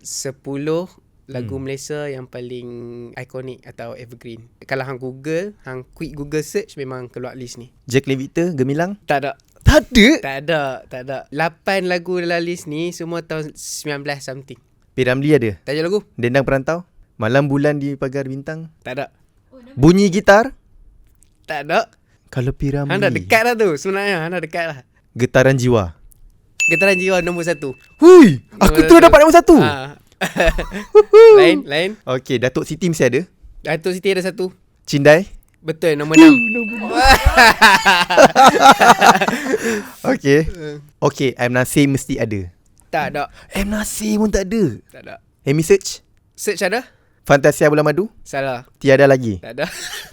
10 lagu Malaysia yang paling ikonik atau evergreen. Kalau hang Google, hang quick Google search, memang keluar list ni. Jack Levita, Gemilang? Tak ada. Tak ada? Tak ada. 8 lagu dalam list ni semua tahun 19 something. P. Ramlee ada? Tajuk lagu? Dendang Perantau? Malam Bulan di Pagar Bintang? Tak ada. Bunyi Gitar? Tak ada. Kalau P. Ramlee. Hang dah dekat dah tu sebenarnya. Hang dah dekat lah. Getaran Jiwa? Getaran Jiwa nombor 1. Hui! Aku terus dapat nombor 1. Lain. Okey, Datuk Siti mesti ada. Datuk Siti ada 1. Cindai? Betul, nombor 6. Okey, M. Nasir mesti ada. Tak ada. M. Nasir pun tak ada. Tak ada. Amy Search? Search ada? Fantasia Bulan Madu? Salah. Tiada lagi. Tak ada.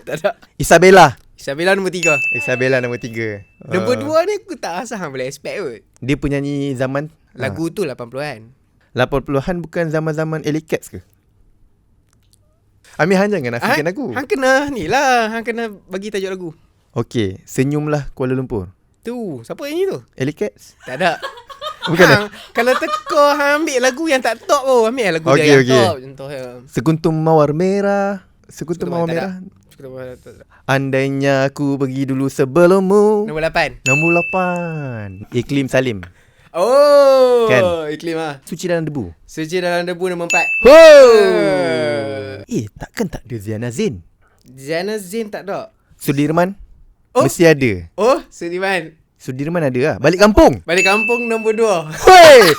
Tak ada. Isabella? Isabella nombor 3. Isabella nombor 3. Nombor 2 ni aku tak rasa hang boleh expect kot. Dia penyanyi zaman Lagu tu 80-an. 80-an bukan zaman-zaman Ellie Cats ke? Amir, hang jangan nafikan aku. Hang kena ni lah. Hang kena bagi tajuk lagu. Okey, Senyumlah Kuala Lumpur. Tu, siapa yang ni tu? Ellie Cats? Tak ada. Bukan hang, kalau teka hang ambil lagu yang tak top tu. Ambil lagu dia yang top. Contohnya. Sekuntum Mawar Merah. Sekuntum Mawar Merah. Andainya aku pergi dulu sebelummu. Nombor 8. Nombor 8. Iklim Salim. Oh, Kan? Iklim lah. Suci Dalam Debu. Suci Dalam Debu nombor 4. Takkan tak ada Ziana Zain? Ziana Zain tak ada. Sudirman? Mesti ada. Oh, Sudirman. Sudirman ada lah. Balik Kampung. Balik Kampung nombor 2. Hoi!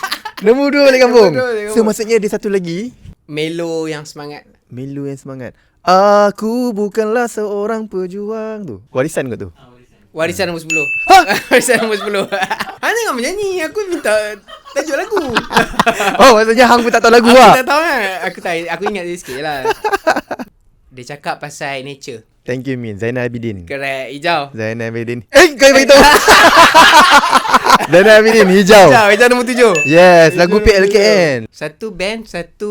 Nombor 2 Balik Kampung. So maksudnya ada satu lagi. Melo yang semangat. Melo yang semangat. Aku bukanlah seorang pejuang tu. Warisan ke tu? Warisan nombor 10. Warisan nombor 10. Hang tengok menyanyi. Aku minta tajuk lagu. Oh, maksudnya hang pun tak tahu lagu lah. lah. Aku tak tahu kan. Aku ingat dia sikit lah. Dia cakap pasal nature. Thank you, Min. Zainal Abidin. Correct. Hijau. Zainal Abidin. Kau beritahu. Zainal Abidin, hijau. Hijau nombor 7. Yes, lagu PLKN. Satu band, satu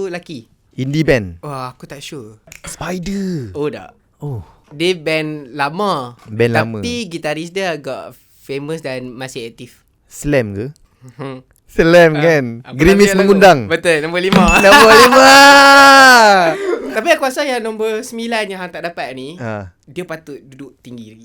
lelaki. Indie band. Wah, aku tak sure. Spider. Oh, tak. Oh. Dia band lama. Band lama. Tapi gitaris dia agak famous dan masih aktif. Slam ke? Slam kan? Grimis mengundang. Betul, nombor 5. Nombor 5. Tapi aku rasa yang nombor 9 yang hang tak dapat ni, dia patut duduk tinggi lagi.